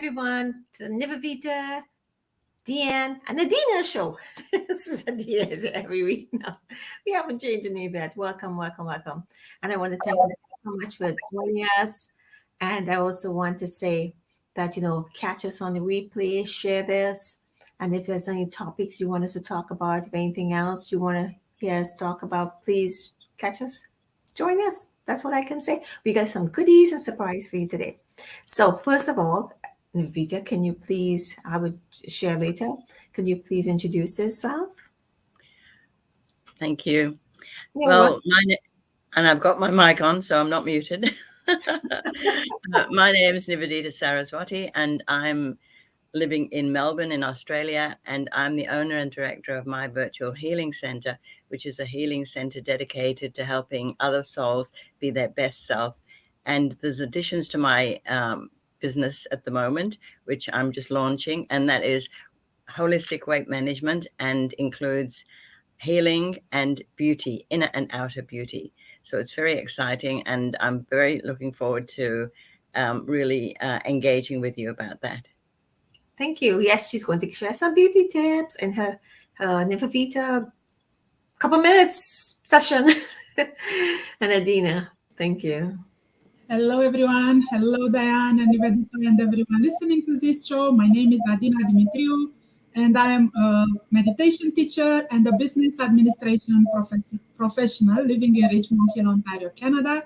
everyone to the Nivedita, Dianne, and Adina show. This is Adina every week now. We haven't changed the name yet. Welcome. And I want to thank you so much for joining us. And I also want to say that, catch us on the replay, share this. And if there's any topics you want us to talk about, if anything else you want to hear us talk about, please catch us. Join us. That's what I can say. We got some goodies and surprise for you today. So first of all, Nivedita, can you please, I would share later, can you please introduce yourself? Thank you. Well, and I've got my mic on, so I'm not muted. My name is Nivedita Saraswati, and I'm living in Melbourne in Australia, and I'm the owner and director of my virtual healing center, which is a healing center dedicated to helping other souls be their best self. And there's additions to my business at the moment, which I'm just launching, and that is holistic weight management and includes healing and beauty, inner and outer beauty. So it's very exciting, and I'm very looking forward to really engaging with you about that. Thank you. Yes, she's going to share some beauty tips in her Nivedita couple minutes session. And Adina, thank you. Hello, everyone. Hello, Dianne and Nivedita and everyone listening to this show. My name is Adina Dimitriu, and I am a meditation teacher and a business administration professional living in Richmond Hill, Ontario, Canada.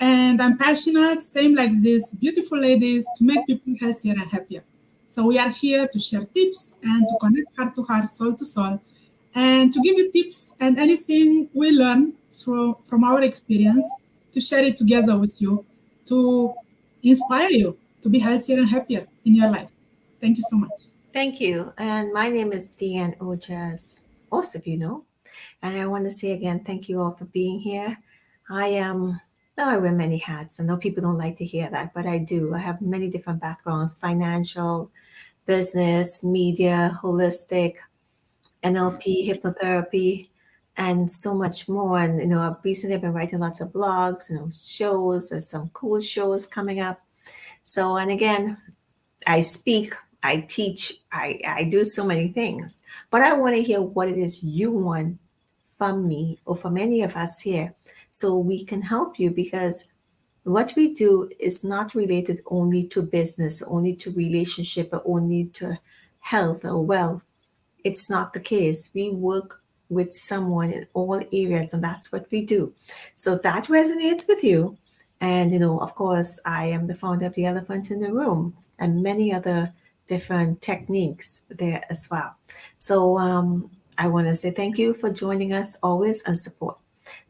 And I'm passionate, same like these beautiful ladies, to make people healthier and happier. So we are here to share tips and to connect heart to heart, soul to soul, and to give you tips and anything we learn from our experience, to share it together with you, to inspire you to be healthier and happier in your life. Thank you so much. Thank you. And my name is Dianne Ojar, as most of you know. And I want to say again, thank you all for being here. I wear many hats. I know people don't like to hear that, but I do. I have many different backgrounds: financial, business, media, holistic, NLP, hypnotherapy, and so much more. And, I've recently been writing lots of blogs, shows. There's some cool shows coming up. So, and again, I speak, I teach, I do so many things. But I want to hear what it is you want from me or from any of us here, so we can help you, because what we do is not related only to business, only to relationship, or only to health or wealth. It's not the case. We work with someone in all areas, and that's what we do. So if that resonates with you, and of course, I am the founder of the Elephant in the Room and many other different techniques there as well. So I want to say thank you for joining us always and support.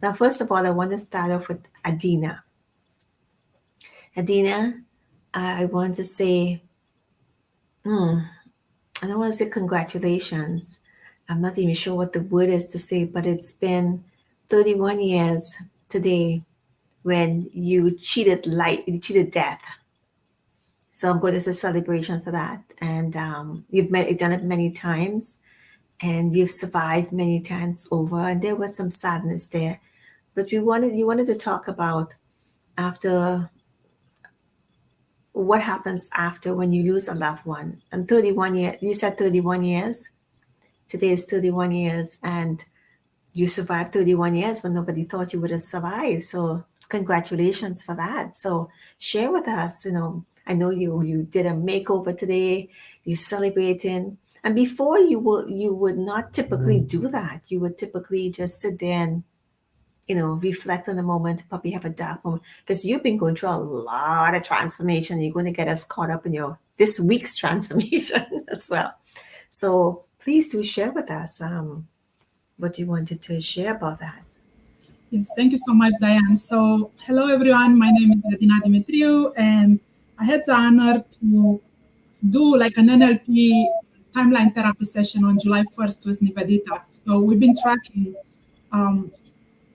Now, first of all, I want to start off with Adina. Adina, I want to say, I don't want to say congratulations. I'm not even sure what the word is to say, but it's been 31 years today when you cheated death. So I'm going to say celebration for that. And you've done it many times, and you've survived many times over. And there was some sadness there, but you wanted to talk about after. What happens after when you lose a loved one? And 31 years, you said 31 years. Today is 31 years, and you survived 31 years when nobody thought you would have survived. So congratulations for that. So share with us, I know you did a makeover today, you're celebrating. And before you would not typically do that. You would typically just sit there and reflect on the moment, probably have a dark moment, because you've been going through a lot of transformation. You're going to get us caught up in this week's transformation as well. So please do share with us what you wanted to share about that. Yes, thank you so much, Dianne. So hello, everyone. My name is Adina Dimitriu, and I had the honor to do like an NLP timeline therapy session on July 1st with Nivedita. So we've been tracking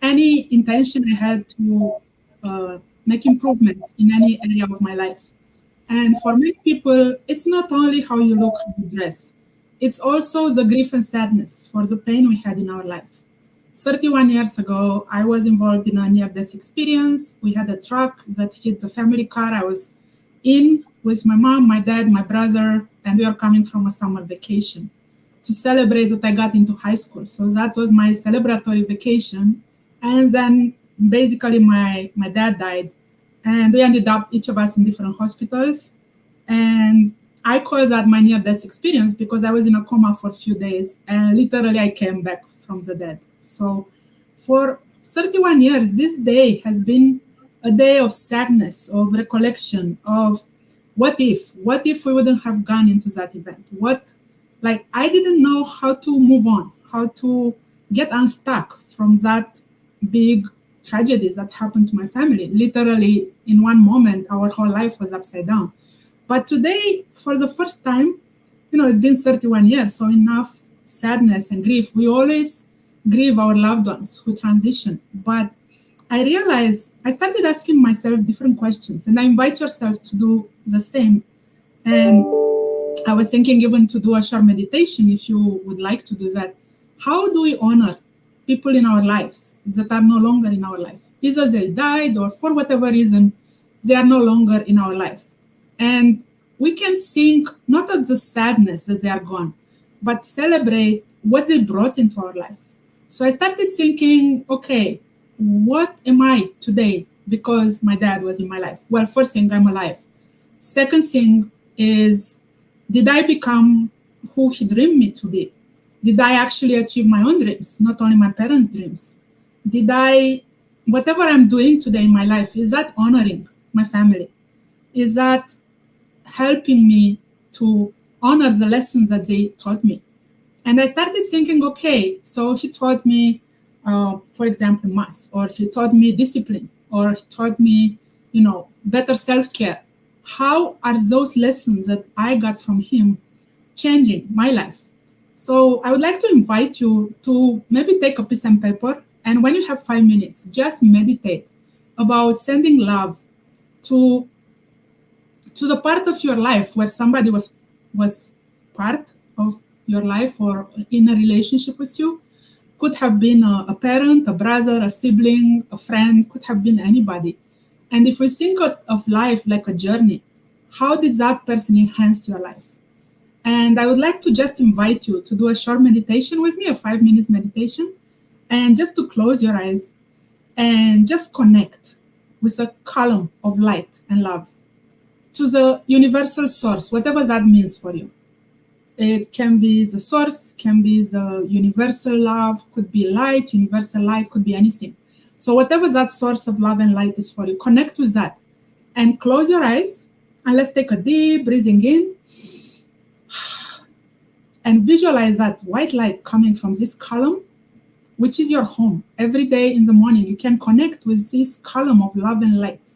any intention I had to make improvements in any area of my life. And for many people, it's not only how you look, how you dress. It's also the grief and sadness for the pain we had in our life. 31 years ago, I was involved in a near-death experience. We had a truck that hit the family car I was in with my mom, my dad, my brother, and we are coming from a summer vacation to celebrate that I got into high school. So that was my celebratory vacation. And then basically my dad died, and we ended up, each of us, in different hospitals. And I call that my near-death experience because I was in a coma for a few days, and literally I came back from the dead. So for 31 years, this day has been a day of sadness, of recollection, of what if we wouldn't have gone into that event? Like, I didn't know how to move on, how to get unstuck from that big tragedy that happened to my family. Literally, in one moment, our whole life was upside down. But today, for the first time, it's been 31 years, so enough sadness and grief. We always grieve our loved ones who transition. But I realized, I started asking myself different questions, and I invite yourself to do the same. And I was thinking even to do a short meditation, if you would like to do that. How do we honor people in our lives that are no longer in our life? Either they died, or for whatever reason, they are no longer in our life. And we can think not at the sadness that they are gone, but celebrate what they brought into our life. So I started thinking, okay, what am I today because my dad was in my life? Well, first thing, I'm alive. Second thing is, did I become who he dreamed me to be? Did I actually achieve my own dreams, not only my parents' dreams? Whatever I'm doing today in my life, is that honoring my family? Is that helping me to honor the lessons that they taught me? And I started thinking, okay, so he taught me, for example, math, or he taught me discipline, or he taught me, better self-care. How are those lessons that I got from him changing my life? So I would like to invite you to maybe take a piece and paper, and when you have 5 minutes, just meditate about sending love to the part of your life where somebody was part of your life or in a relationship with you. Could have been a parent, a brother, a sibling, a friend, could have been anybody. And if we think of life like a journey, how did that person enhance your life? And I would like to just invite you to do a short meditation with me, a 5 minutes meditation, and just to close your eyes and just connect with a column of light and love to the universal source, whatever that means for you. It can be the source, can be the universal love, could be light, universal light, could be anything. So whatever that source of love and light is for you, connect with that and close your eyes, and let's take a deep breathing in and visualize that white light coming from this column, which is your home. Every day in the morning, you can connect with this column of love and light.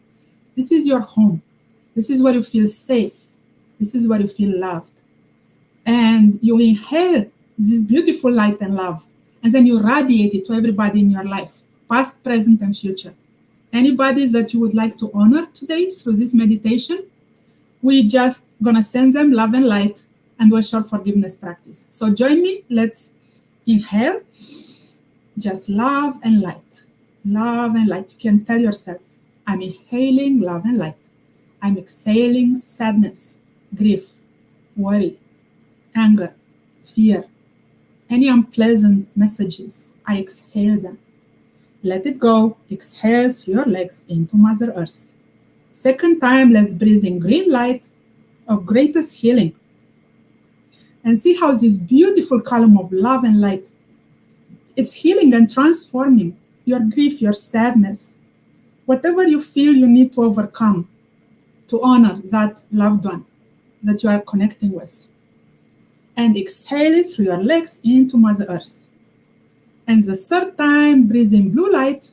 This is your home. This is where you feel safe. This is where you feel loved. And you inhale this beautiful light and love, and then you radiate it to everybody in your life, past, present, and future. Anybody that you would like to honor today through this meditation, we just gonna send them love and light and do a short forgiveness practice. So join me. Let's inhale, just love and light. Love and light. You can tell yourself, I'm inhaling love and light. I'm exhaling sadness, grief, worry, anger, fear, any unpleasant messages. I exhale them. Let it go. Exhale through your legs into Mother Earth. Second time, let's breathe in green light of greatest healing. And see how this beautiful column of love and light, it's healing and transforming your grief, your sadness, whatever you feel you need to overcome to honor that loved one that you are connecting with. And exhale it through your legs into Mother Earth. And the third time, breathe in blue light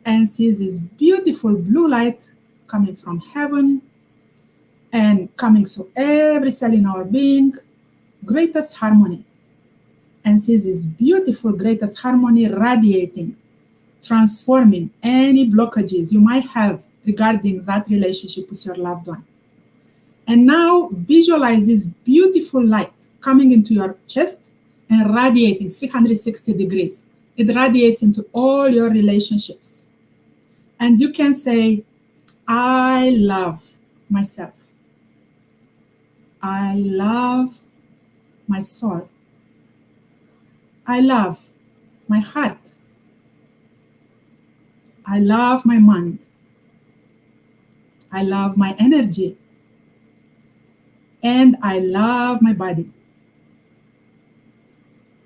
and see this beautiful blue light coming from heaven and coming through every cell in our being, greatest harmony. And see this beautiful greatest harmony radiating, transforming any blockages you might have regarding that relationship with your loved one. And now visualize this beautiful light coming into your chest and radiating 360 degrees. It radiates into all your relationships. And you can say, I love myself. I love my soul. I love my heart. I love my mind. I love my energy. And I love my body.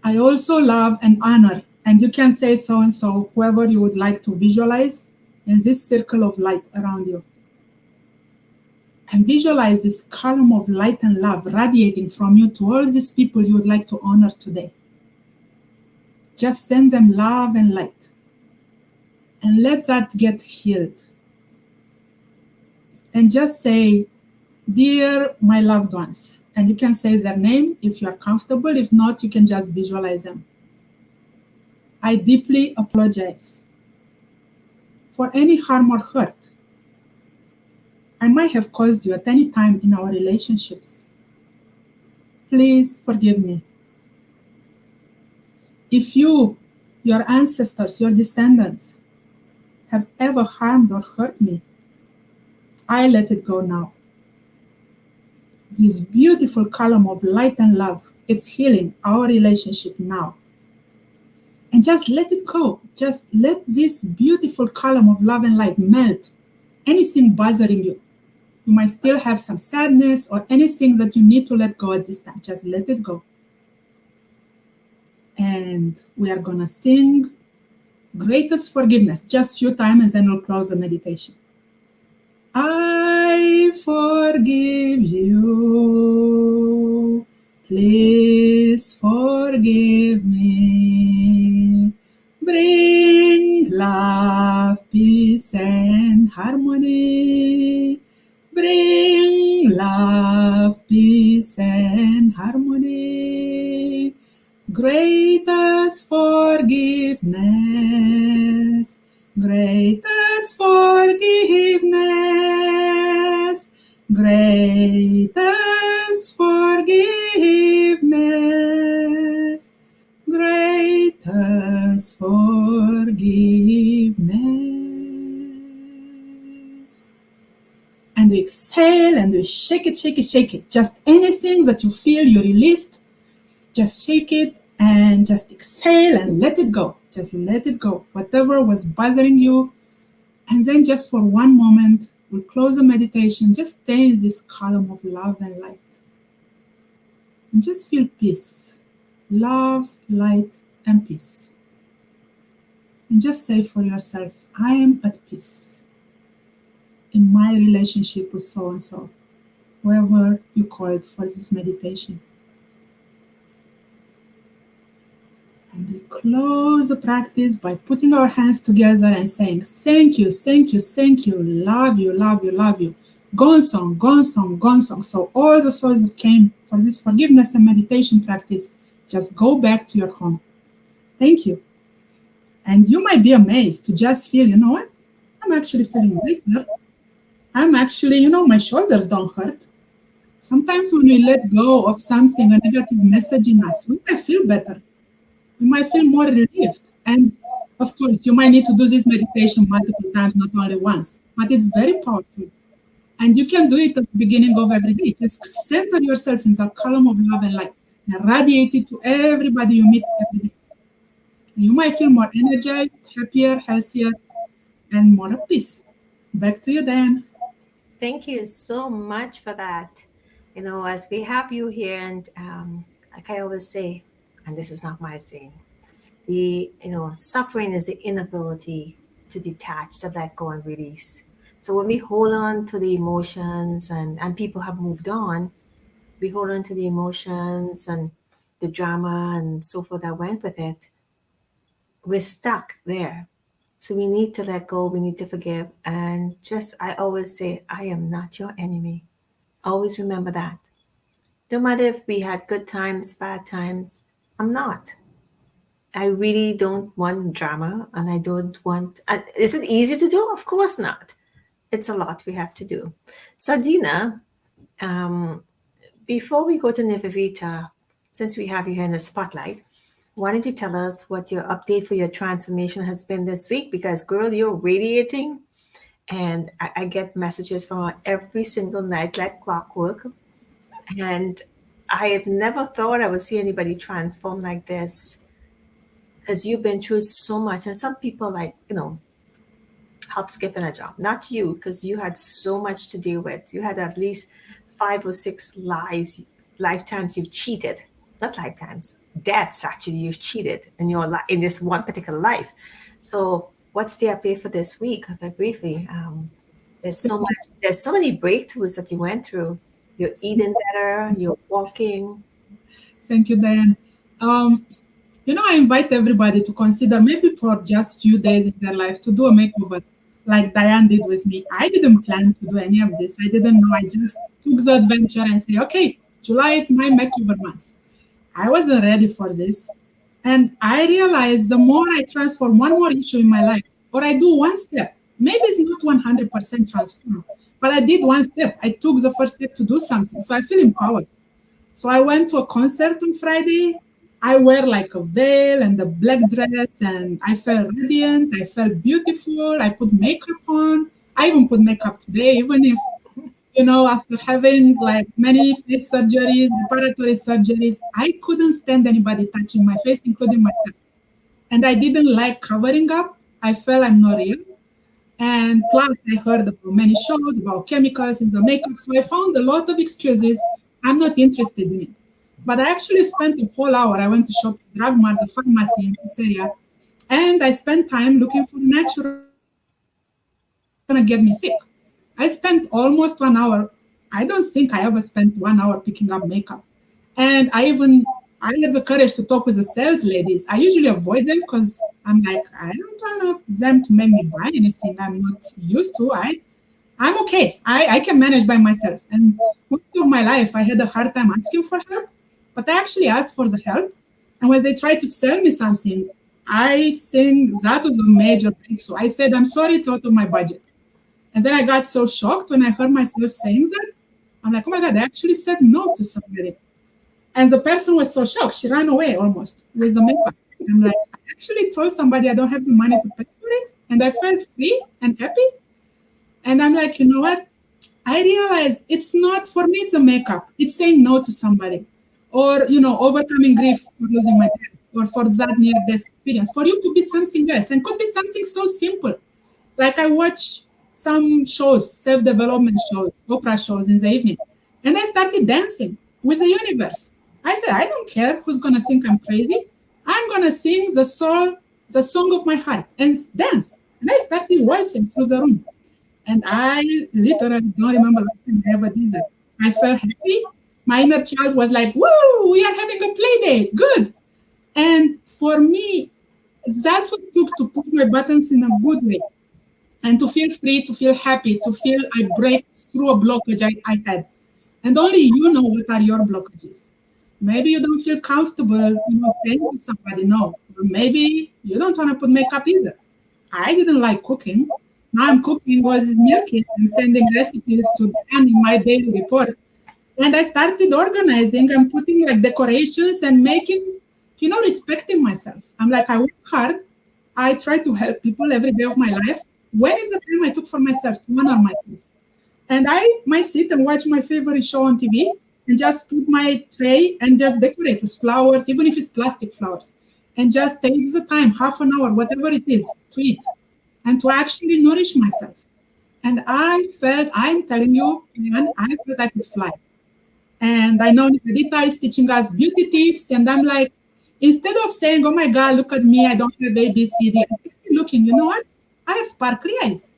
I also love and honor, and you can say so and so, whoever you would like to visualize in this circle of light around you. And visualize this column of light and love radiating from you to all these people you would like to honor today. Just send them love and light. And let that get healed. And just say, dear my loved ones. And you can say their name if you are comfortable. If not, you can just visualize them. I deeply apologize for any harm or hurt I might have caused you at any time in our relationships. Please forgive me. If you, your ancestors, your descendants have ever harmed or hurt me, I let it go now. This beautiful column of light and love, it's healing our relationship now. And just let it go. Just let this beautiful column of love and light melt anything bothering you. You might still have some sadness or anything that you need to let go at this time. Just let it go. And we are going to sing Greatest Forgiveness just a few times, and then we'll close the meditation. I forgive you. Please forgive me. Bring love, peace, and harmony. Bring love, peace, and harmony. Greatest forgiveness. Greatest forgiveness. Greatest forgiveness. Greatest forgiveness. And we exhale and we shake it, shake it, shake it. Just anything that you feel you released, just shake it and just exhale and let it go. Just let it go. Whatever was bothering you. And then just for one moment, we'll close the meditation. Just stay in this column of love and light. And just feel peace. Love, light, and peace. And just say for yourself, I am at peace in my relationship with so-and-so, whoever you called for this meditation. And we close the practice by putting our hands together and saying, thank you, thank you, thank you, love you, love you, love you. Gonsong, gonsong, gonsong. So all the souls that came for this forgiveness and meditation practice, just go back to your home. Thank you. And you might be amazed to just feel, you know what? I'm actually feeling lighter. I'm actually, my shoulders don't hurt. Sometimes when we let go of something, a negative message in us, we might feel better. We might feel more relieved. And of course, you might need to do this meditation multiple times, not only once, but it's very powerful. And you can do it at the beginning of every day. Just center yourself in that column of love and light and radiate it to everybody you meet every day. You might feel more energized, happier, healthier, and more at peace. Back to you, Dianne. Thank you so much for that. As we have you here, and like I always say, and this is not my saying, suffering is the inability to detach, to let go and release. So when we hold on to the emotions and people have moved on, we hold on to the emotions and the drama and so forth that went with it. We're stuck there. So we need to let go, we need to forgive. And I always say, I am not your enemy. Always remember that. No matter if we had good times, bad times, I'm not. I really don't want drama and I don't want. Is it easy to do? Of course not. It's a lot we have to do. So, Adina, before we go to Nivedita, since we have you here in the spotlight, why don't you tell us what your update for your transformation has been this week? Because, girl, you're radiating, and I get messages from her every single night like clockwork. And I have never thought I would see anybody transform like this, because you've been through so much. And some people, like, hop skipping a job. Not you, because you had so much to deal with. You had at least 5 or 6 lifetimes you've cheated. Not lifetimes, deaths actually you've cheated in your in this one particular life. So what's the update for this week? Very briefly, there's so many breakthroughs that you went through. You're eating better, you're walking. Thank you, Dianne. I invite everybody to consider maybe for just few days in their life to do a makeover like Dianne did with me. I didn't plan to do any of this. I didn't know. I just took the adventure and say, okay, July is my makeover month. I wasn't ready for this. And I realized the more I transform one more issue in my life, or I do one step, maybe it's not 100% transform, but I did one step. I took the first step to do something. So I feel empowered. So I went to a concert on Friday. I wear like a veil and a black dress, and I felt radiant. I felt beautiful. I put makeup on. I even put makeup today, even if, after having like many face surgeries, preparatory surgeries, I couldn't stand anybody touching my face, including myself. And I didn't like covering up. I felt I'm not real. And plus, I heard about many shows about chemicals in the makeup. So I found a lot of excuses. I'm not interested in it. But I actually spent a whole hour. I went to shop at Drug Mart, a pharmacy in this area. And I spent time looking for natural going to get me sick. I spent almost 1 hour. I don't think I ever spent 1 hour picking up makeup. And I had the courage to talk with the sales ladies. I usually avoid them because I'm like, I don't want them to make me buy anything I'm not used to. I'm okay. I can manage by myself. And most of my life, I had a hard time asking for help, but I actually asked for the help. And when they tried to sell me something, I think that was a major breakthrough. I said, I'm sorry, it's out of my budget. And then I got so shocked when I heard myself saying that. I'm like, oh my God, I actually said no to somebody. And the person was so shocked, she ran away almost with the makeup. I'm like, I actually told somebody I don't have the money to pay for it. And I felt free and happy. And I'm like, you know what? I realized it's not, for me, it's a makeup. It's saying no to somebody. Or, overcoming grief for losing my dad. Or for that near-death experience. For you to be something else. And could be something so simple. Like I watch some shows, self-development shows, opera shows in the evening. And I started dancing with the universe. I said, I don't care who's going to think I'm crazy. I'm going to sing the song of my heart and dance. And I started waltzing through the room. And I literally don't remember last time I ever did that. I felt happy. My inner child was like, woo, we are having a play date. Good. And for me, that's what it took to push my buttons in a good way. And to feel free, to feel happy, to feel I break through a blockage I had. And only you know what are your blockages. Maybe you don't feel comfortable, saying to somebody no. Or maybe you don't want to put makeup either. I didn't like cooking. Now I'm cooking was this meal kit and sending recipes to Dan in my daily report. And I started organizing and putting like decorations and making, respecting myself. I'm like, I work hard. I try to help people every day of my life. When is the time I took for myself to honor myself? And I might sit and watch my favorite show on TV and just put my tray and just decorate with flowers, even if it's plastic flowers, and just take the time, half an hour, whatever it is, to eat and to actually nourish myself. And I felt, I'm telling you, I felt I could fly. And I know Nivedita is teaching us beauty tips. And I'm like, instead of saying, oh my God, look at me, I don't have A, B, C, D, I started looking, you know what? I have sparkly eyes.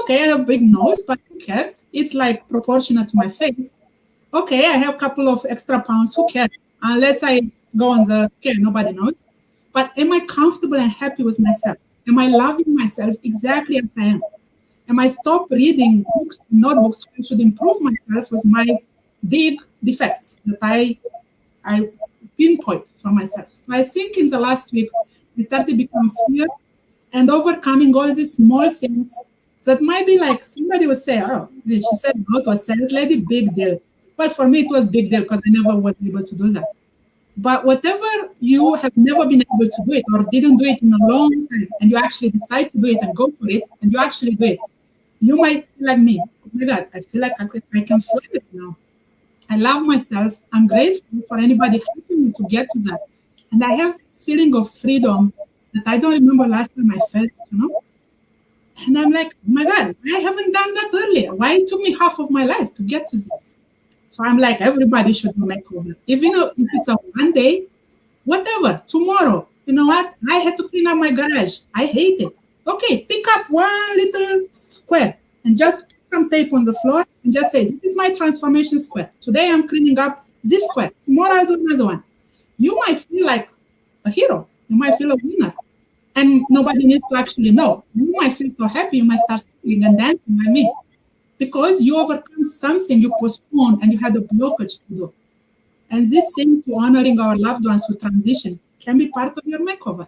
Okay, I have a big nose, but who cares? It's like proportionate to my face. Okay, I have a couple of extra pounds, who cares? Unless I go on the scale, nobody knows. But am I comfortable and happy with myself? Am I loving myself exactly as I am? Am I stop reading books, notebooks, I should improve myself with my big defects that I pinpoint for myself? So I think in the last week, we started becoming fear and overcoming all these small things that might be like, somebody would say, oh, she said no to a sales lady, big deal. Well, for me, it was big deal because I never was able to do that. But whatever you have never been able to do it or didn't do it in a long time, and you actually decide to do it and go for it, and you actually do it, you might feel like me. Oh my God, I feel like I can fly it now. I love myself. I'm grateful for anybody helping me to get to that. And I have a feeling of freedom that I don't remember last time I felt, And I'm like, oh my God, I haven't done that earlier. Why it took me half of my life to get to this? So I'm like, everybody should do makeover. Even if it's a one day, whatever, tomorrow. You know what? I had to clean up my garage. I hate it. Okay, pick up one little square and just put some tape on the floor and just say, this is my transformation square. Today I'm cleaning up this square. Tomorrow I'll do another one. You might feel like a hero. You might feel a winner. And nobody needs to actually know. You might feel so happy, you might start singing and dancing like me. Because you overcome something you postponed and you had a blockage to do. And this thing to honoring our loved ones who transition can be part of your makeover.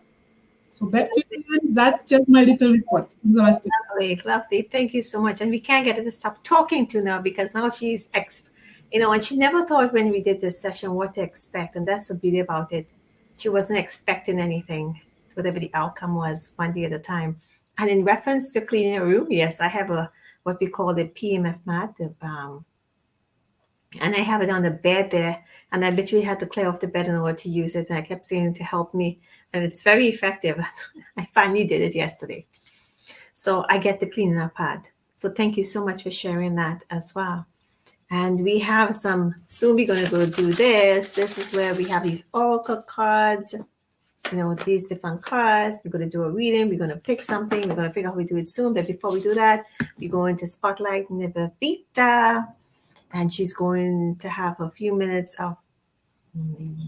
So back to you, Dianne. That's just my little report. Lovely, lovely. Thank you so much. And we can't get her to stop talking to now because now she's, and she never thought when we did this session what to expect. And that's the beauty about it. She wasn't expecting anything, whatever the outcome was, one day at a time. And in reference to cleaning a room, yes, I have what we call the PMF mat, and I have it on the bed there. And I literally had to clear off the bed in order to use it. And I kept saying to help me. And it's very effective. I finally did it yesterday. So I get the cleaning up pad. So thank you so much for sharing that as well. And we have soon we're going to go do this. This is where we have these oracle cards, these different cards. We're going to do a reading. We're going to pick something. We're going to figure out how we do it soon. But before we do that, we go into Spotlight Nivedita. And she's going to have a few minutes of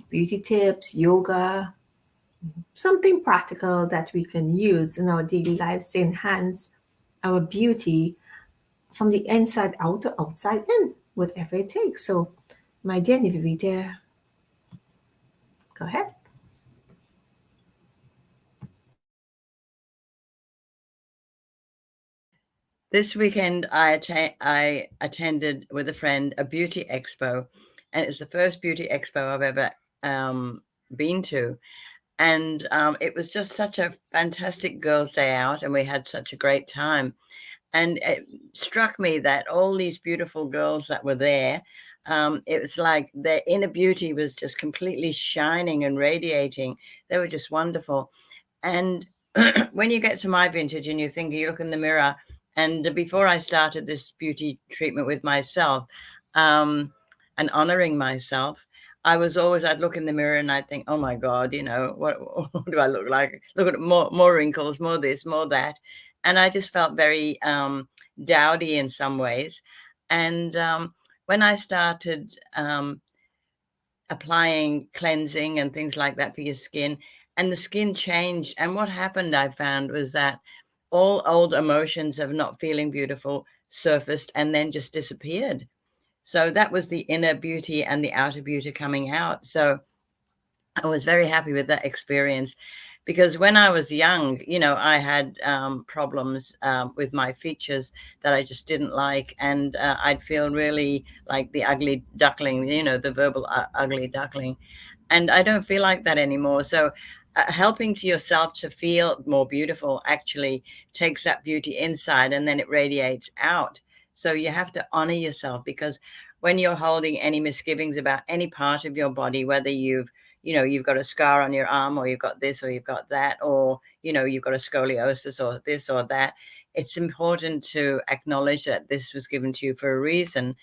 beauty tips, yoga, something practical that we can use in our daily lives to enhance our beauty from the inside out or outside in, whatever it takes. So, my dear Nivedita, go ahead. This weekend, I attended with a friend a beauty expo, and it's the first beauty expo I've ever been to. And it was just such a fantastic girls' day out, and we had such a great time. And it struck me that all these beautiful girls that were there, it was like their inner beauty was just completely shining and radiating. They were just wonderful. And when you get to my vintage and you look in the mirror, and before I started this beauty treatment with myself and honoring myself, I'd look in the mirror and I'd think, oh my God, what do I look like? Look at more wrinkles, more this, more that. And I just felt very dowdy in some ways. And when I started applying cleansing and things like that for your skin, and the skin changed. And what happened, I found, was that all old emotions of not feeling beautiful surfaced and then just disappeared. So that was the inner beauty and the outer beauty coming out. So I was very happy with that experience, because when I was young, I had problems with my features that I just didn't like. And I'd feel really like the ugly duckling, the verbal ugly duckling. And I don't feel like that anymore. So helping to yourself to feel more beautiful actually takes that beauty inside and then it radiates out. So you have to honor yourself, because when you're holding any misgivings about any part of your body, whether you've got a scar on your arm, or you've got this, or you've got that, or, you've got a scoliosis or this or that, it's important to acknowledge that this was given to you for a reason,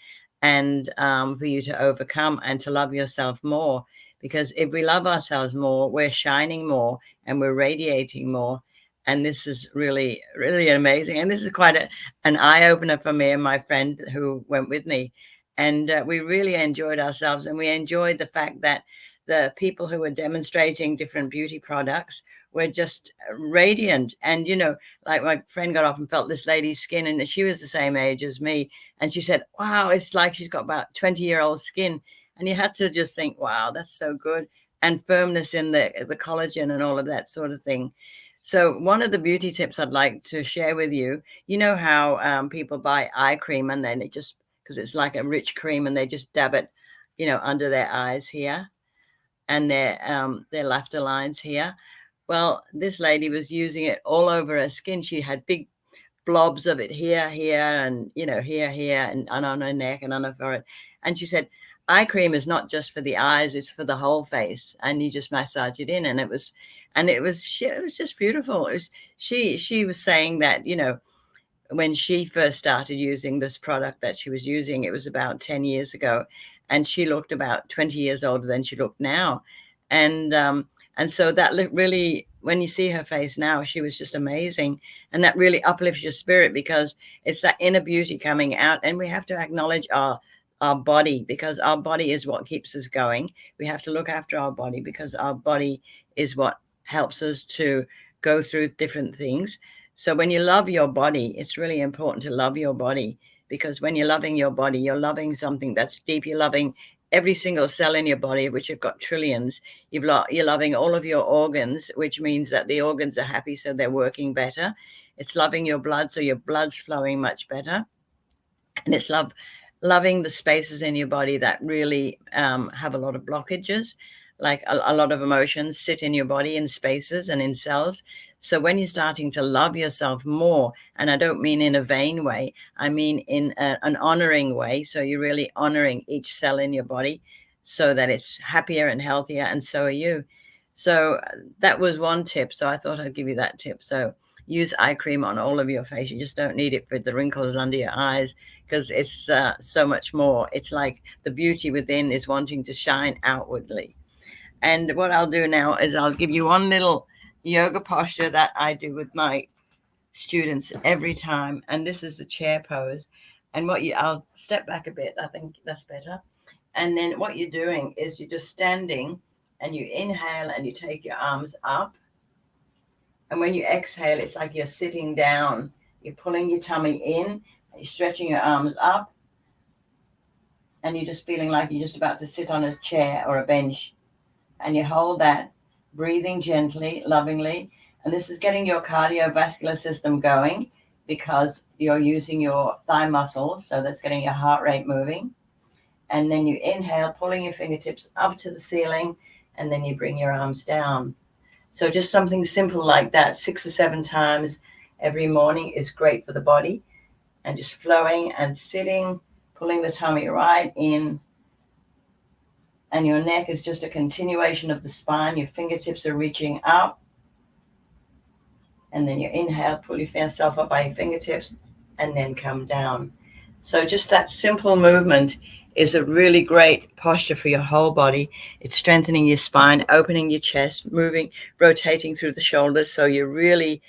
and for you to overcome and to love yourself more. Because if we love ourselves more, we're shining more and we're radiating more. And this is really, really amazing. And this is quite an eye-opener for me and my friend who went with me. And we really enjoyed ourselves. And we enjoyed the fact that the people who were demonstrating different beauty products were just radiant. And, like my friend got up and felt this lady's skin, and she was the same age as me. And she said, wow, it's like she's got about 20-year-old skin. And you had to just think, wow, that's so good. And firmness in the collagen and all of that sort of thing. So one of the beauty tips I'd like to share with you, how people buy eye cream and then it just, because it's like a rich cream, and they just dab it, under their eyes here and their laughter lines here. Well, this lady was using it all over her skin. She had big blobs of it here, and, here, and on her neck and on her forehead. And she said, eye cream is not just for the eyes, it's for the whole face, and you just massage it in. And it was just beautiful. She was saying that, you know, when she first started using this product that she was using, it was about 10 years ago, and she looked about 20 years older than she looked now. And so that really, when you see her face now, she was just amazing. And that really uplifts your spirit, because it's that inner beauty coming out. And we have to acknowledge our body, because our body is what keeps us going. We have to look after our body, because our body is what helps us to go through different things. So when you love your body, it's really important to love your body, because when you're loving your body, you're loving something that's deep. You're loving every single cell in your body, which you've got trillions. You're loving all of your organs, which means that the organs are happy, so they're working better. It's loving your blood, so your blood's flowing much better. And it's loving the spaces in your body that really have a lot of blockages, like a lot of emotions sit in your body in spaces and in cells. So when you're starting to love yourself more, and I don't mean in a vain way, I mean in an honoring way. So you're really honoring each cell in your body so that it's happier and healthier, and so are you. So that was one tip. So I thought I'd give you that tip. So use eye cream on all of your face. You just don't need it for the wrinkles under your eyes, because it's so much more. It's like the beauty within is wanting to shine outwardly. And what I'll do now is I'll give you one little yoga posture that I do with my students every time. And this is the chair pose. And I'll step back a bit. I think that's better. And then what you're doing is you're just standing, and you inhale and you take your arms up. And when you exhale, it's like you're sitting down. You're pulling your tummy in, and you're stretching your arms up. And you're just feeling like you're just about to sit on a chair or a bench. And you hold that, breathing gently, lovingly. And this is getting your cardiovascular system going, because you're using your thigh muscles. So that's getting your heart rate moving. And then you inhale, pulling your fingertips up to the ceiling, and then you bring your arms down. So just something simple like that, 6 or 7 times every morning is great for the body. And just flowing and sitting, pulling the tummy right in. And your neck is just a continuation of the spine. Your fingertips are reaching up. And then you inhale, pull yourself up by your fingertips, and then come down. So just that simple movement is a really great posture for your whole body. It's strengthening your spine, opening your chest, moving, rotating through the shoulders. So you're really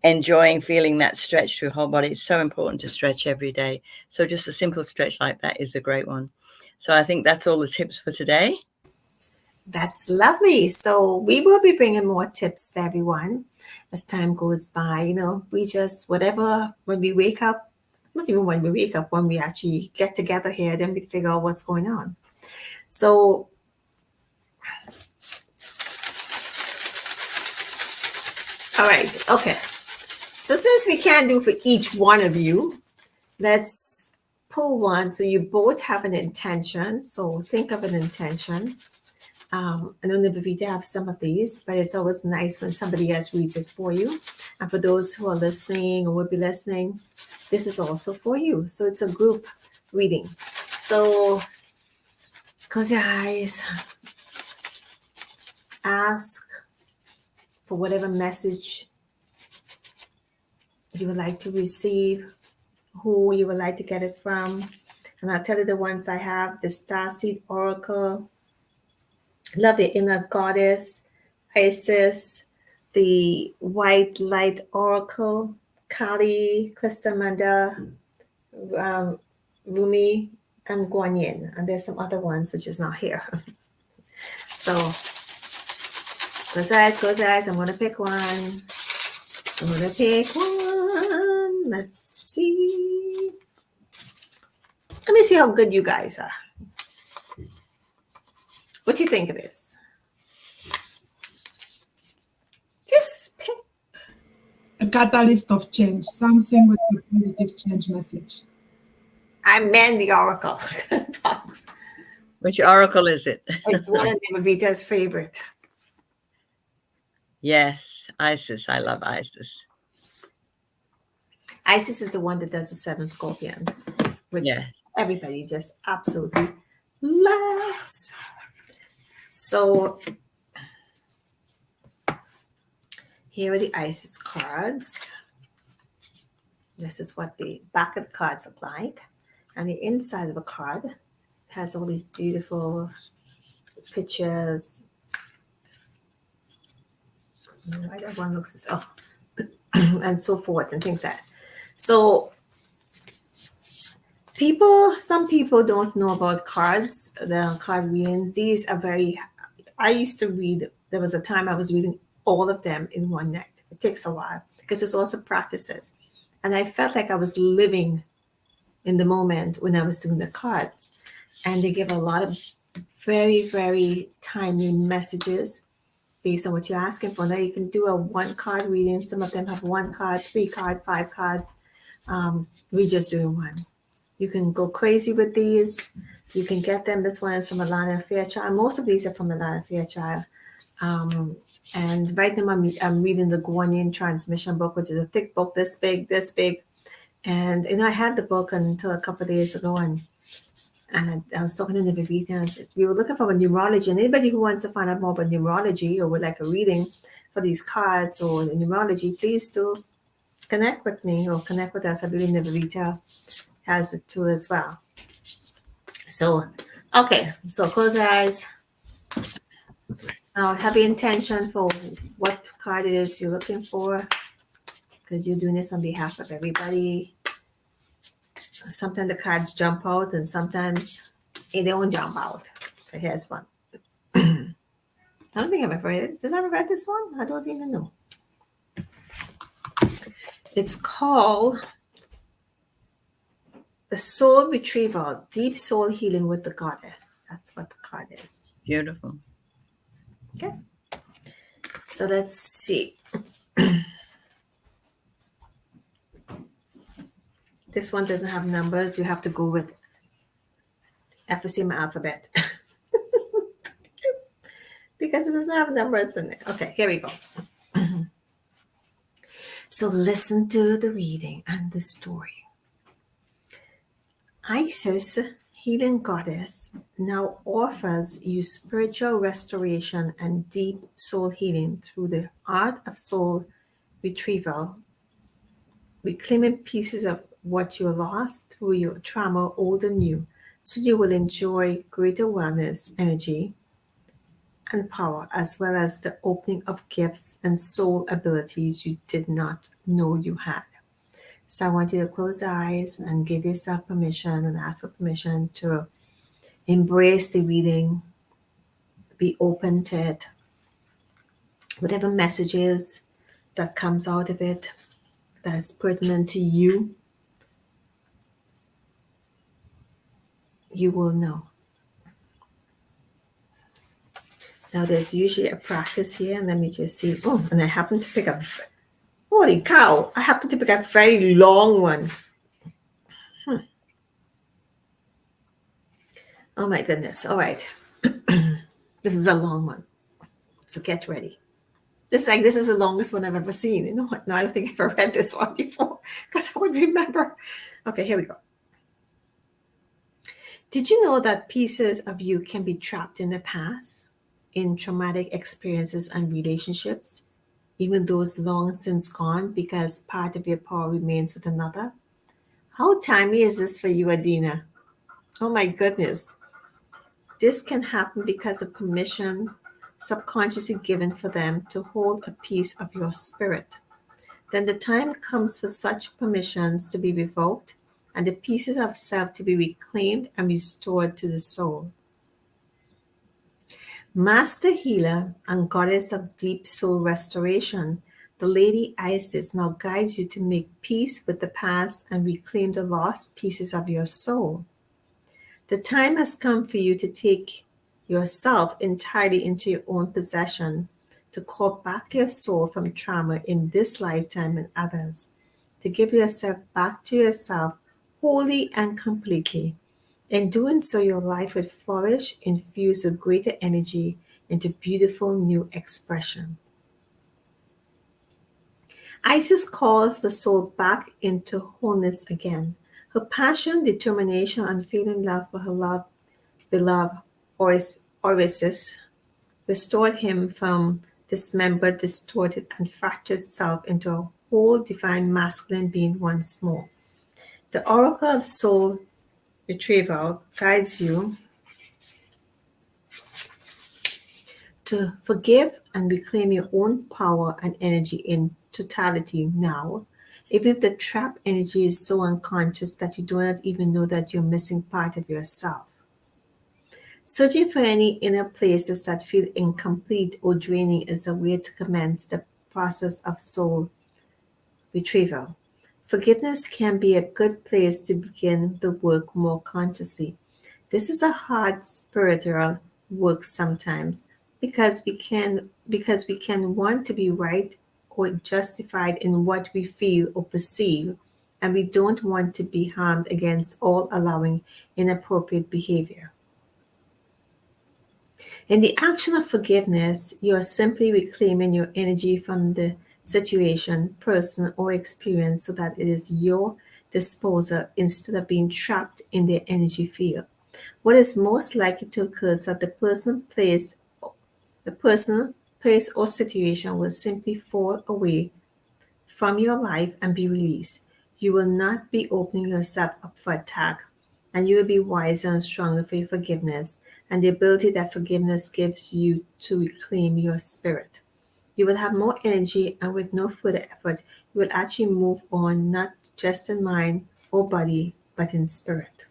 enjoying feeling that stretch through your whole body. It's so important to stretch every day. So just a simple stretch like that is a great one. So I think that's all the tips for today. That's lovely. So we will be bringing more tips to everyone as time goes by. You know, we just, whatever, when we wake up, not even when we wake up, when we actually get together here, then we figure out what's going on. So all right. Okay. So since we can't do for each one of you, let's pull one. So you both have an intention. So think of an intention. I know Nivedita have some of these, but it's always nice when somebody else reads it for you. And for those who are listening or will be listening, this is also for you. So it's a group reading. So close your eyes. Ask for whatever message you would like to receive, who you would like to get it from. And I'll tell you the ones I have: the Starseed Oracle, Love Your Inner Goddess, Isis, the White Light Oracle, Kali, Kristamanda, Rumi, and Guanyin. And there's some other ones which is not here. So close eyes. I'm going to pick one. Let's see. Let me see how good you guys are. What do you think it is? Just pick. A catalyst of change, something with a positive change message. I meant the Oracle box. Which oracle is it? It's one of Nivedita's favorite. Yes, Isis. I love Isis. Isis is the one that does the 7 scorpions, which everybody just absolutely less. So here are the ISIS cards. This is what the back of the cards look like. And the inside of the card has all these beautiful pictures. Why that one looks this up? And so forth and things like that. So some people don't know about cards, the card readings. These are I used to read, there was a time I was reading all of them in one night. It takes a while because it's also practices. And I felt like I was living in the moment when I was doing the cards. And they give a lot of very, very timely messages based on what you're asking for. Now you can do a one card reading. Some of them have 1 card, 3 card, 5 cards. We're just doing one. You can go crazy with these. You can get them. This one is from Alana Fairchild. Most of these are from Alana Fairchild. And right now I'm reading the Guanyin Transmission book, which is a thick book, this big. And I had the book until a couple of days ago, and I was talking to Nivedita, and I said, we were looking for a numerology, and anybody who wants to find out more about numerology or would like a reading for these cards or the numerology, please do connect with me or connect with us. I believe Nivedita has it too as well. So, okay, so close your eyes. Now have your intention for what card it is you're looking for, because you're doing this on behalf of everybody. Sometimes the cards jump out and sometimes they don't jump out. So here's one. I don't think I've ever read it. Did I ever read this one? I don't even know. It's called The Soul Retrieval, Deep Soul Healing with the Goddess. That's what the card is. Beautiful. Okay. So let's see. This one doesn't have numbers. You have to go with FSM alphabet. Because it doesn't have numbers in it. Okay, here we go. So listen to the reading and the story. Isis, healing goddess, now offers you spiritual restoration and deep soul healing through the art of soul retrieval, reclaiming pieces of what you lost through your trauma, old and new, so you will enjoy greater wellness, energy, and power, as well as the opening of gifts and soul abilities you did not know you had. So I want you to close your eyes and give yourself permission and ask for permission to embrace the reading, be open to it. Whatever messages that comes out of it that is pertinent to you, you will know. Now there's usually a practice here, and let me just see. Oh, and I happen to pick up, holy cow, I happen to pick up a very long one. Oh my goodness. All right. This is a long one. So get ready. This is the longest one I've ever seen. You know what? No, I don't think I've ever read this one before because I would remember. Okay, here we go. Did you know that pieces of you can be trapped in the past, in traumatic experiences and relationships, even those long since gone, because part of your power remains with another? How timely is this for you, Adina? Oh my goodness. This can happen because of permission subconsciously given for them to hold a piece of your spirit. Then the time comes for such permissions to be revoked and the pieces of self to be reclaimed and restored to the soul. Master healer and goddess of deep soul restoration, the Lady Isis now guides you to make peace with the past and reclaim the lost pieces of your soul. The time has come for you to take yourself entirely into your own possession, to call back your soul from trauma in this lifetime and others, to give yourself back to yourself wholly and completely. In doing so, your life would flourish, infused with greater energy into beautiful new expression. Isis calls the soul back into wholeness again. Her passion, determination, unfailing love for her loved beloved Oasis, restored him from dismembered, distorted, and fractured self into a whole divine masculine being once more. The Oracle of Soul Retrieval guides you to forgive and reclaim your own power and energy in totality now, even if the trapped energy is so unconscious that you do not even know that you're missing part of yourself. Searching for any inner places that feel incomplete or draining is a way to commence the process of soul retrieval. Forgiveness can be a good place to begin the work more consciously. This is a hard spiritual work sometimes because we can want to be right or justified in what we feel or perceive, and we don't want to be harmed against all allowing inappropriate behavior. In the action of forgiveness, you are simply reclaiming your energy from the situation, person, or experience so that it is your disposal instead of being trapped in their energy field. What is most likely to occur is that the person, place, or situation will simply fall away from your life and be released. You will not be opening yourself up for attack, and you will be wiser and stronger for your forgiveness and the ability that forgiveness gives you to reclaim your spirit. You will have more energy, and with no further effort, you will actually move on not just in mind or body, but in spirit.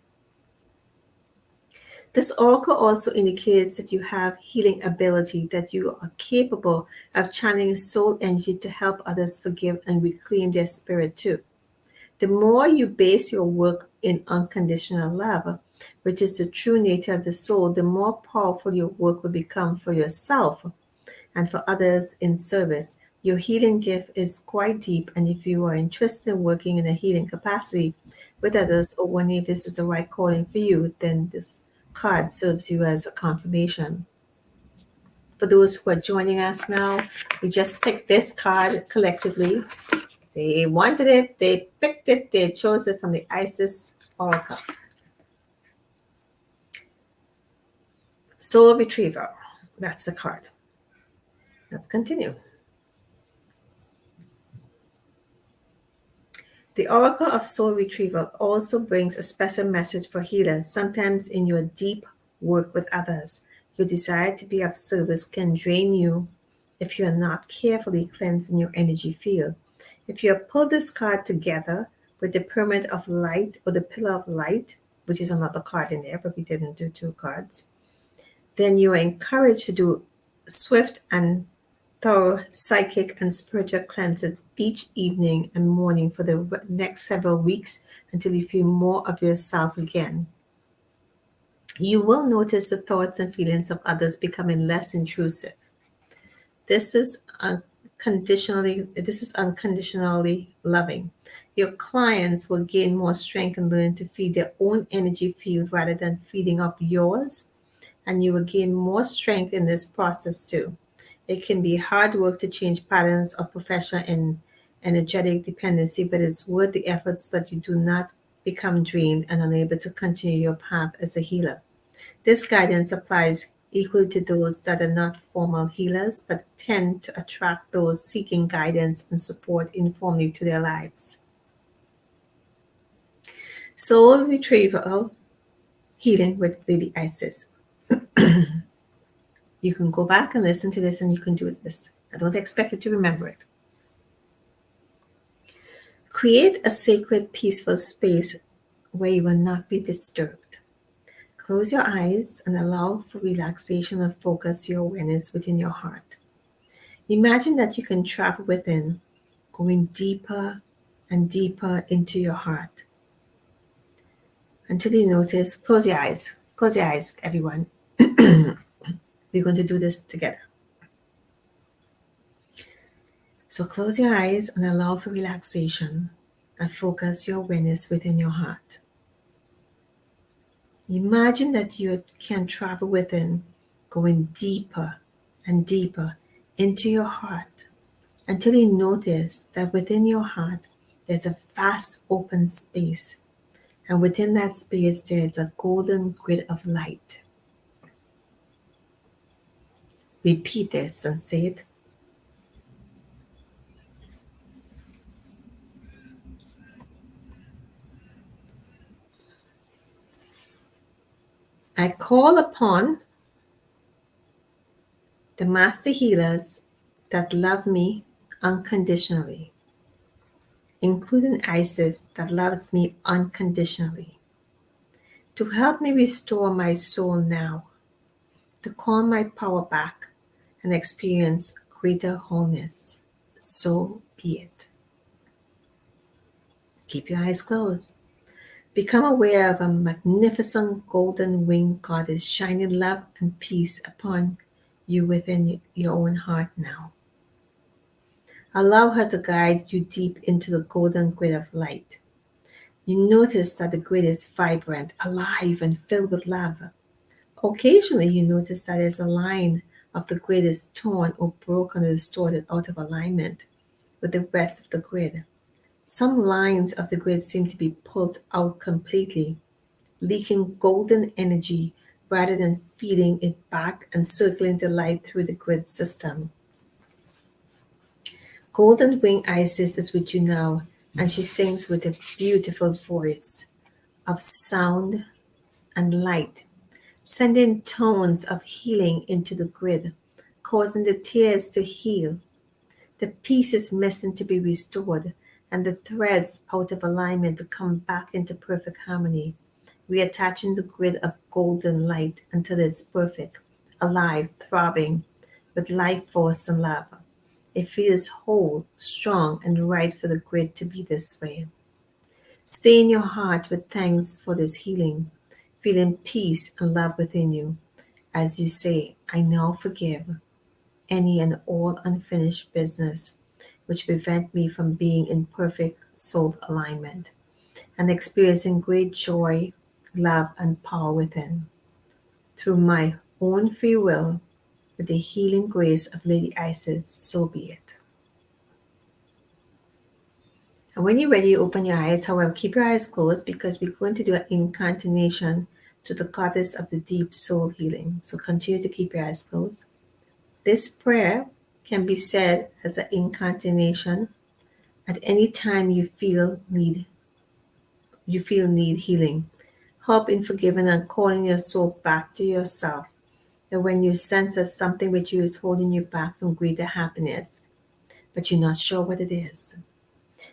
This oracle also indicates that you have healing ability, that you are capable of channeling soul energy to help others forgive and reclaim their spirit too. The more you base your work in unconditional love, which is the true nature of the soul, the more powerful your work will become for yourself and for others in service. Your healing gift is quite deep, and if you are interested in working in a healing capacity with others or wondering if this is the right calling for you, then this card serves you as a confirmation. For those who are joining us now, we just picked this card collectively. They wanted it, they picked it, they chose it from the Isis Oracle. Soul Retrieval. That's the card. Let's continue. The Oracle of Soul Retrieval also brings a special message for healers. Sometimes in your deep work with others, your desire to be of service can drain you if you are not carefully cleansing your energy field. If you have pulled this card together with the Pyramid of Light or the Pillar of Light, which is another card in there, but we didn't do two cards, then you are encouraged to do swift and thorough psychic and spiritual cleanses each evening and morning for the next several weeks until you feel more of yourself again. You will notice the thoughts and feelings of others becoming less intrusive. This is unconditionally loving. Your clients will gain more strength and learn to feed their own energy field rather than feeding off yours, and you will gain more strength in this process too. It can be hard work to change patterns of professional and energetic dependency, but it's worth the efforts so that you do not become drained and unable to continue your path as a healer. This guidance applies equally to those that are not formal healers, but tend to attract those seeking guidance and support informally to their lives. Soul Retrieval Healing with Lady Isis. You can go back and listen to this, and you can do this. I don't expect you to remember it. Create a sacred, peaceful space where you will not be disturbed. Close your eyes and allow for relaxation and focus your awareness within your heart. Imagine that you can travel within, going deeper and deeper into your heart until you notice. Close your eyes. Close your eyes, everyone. We're going to do this together. So close your eyes and allow for relaxation and focus your awareness within your heart. Imagine that you can travel within, going deeper and deeper into your heart until you notice that within your heart there's a vast open space. And within that space there's a golden grid of light. repeat this and say it. I call upon the master healers that love me unconditionally, including Isis that loves me unconditionally, to help me restore my soul now, to call my power back and experience greater wholeness. So be it. Keep your eyes closed. Become aware of a magnificent golden winged goddess shining love and peace upon you within your own heart now. Allow her to guide you deep into the golden grid of light. You notice that the grid is vibrant, alive, and filled with love. Occasionally, you notice that as a line of the grid is torn or broken or distorted out of alignment with the rest of the grid. Some lines of the grid seem to be pulled out completely, leaking golden energy rather than feeding it back and circling the light through the grid system. Golden Wing Isis is with you now, and she sings with a beautiful voice of sound and light, sending tones of healing into the grid, causing the tears to heal, the pieces missing to be restored, and the threads out of alignment to come back into perfect harmony, reattaching the grid of golden light until it's perfect, alive, throbbing with life force and love. It feels whole, strong, and right for the grid to be this way. Stay in your heart with thanks for this healing, feeling peace and love within you as you say, I now forgive any and all unfinished business which prevent me from being in perfect soul alignment and experiencing great joy, love, and power within. Through my own free will, with the healing grace of Lady Isis, so be it. And when you're ready, open your eyes. However, keep your eyes closed because we're going to do an incantation to the goddess of the deep soul healing. So continue to keep your eyes closed. This prayer can be said as an incantation at any time you feel need healing, help in forgiving and calling your soul back to yourself. And when you sense that something with you is holding you back from greater happiness, but you're not sure what it is.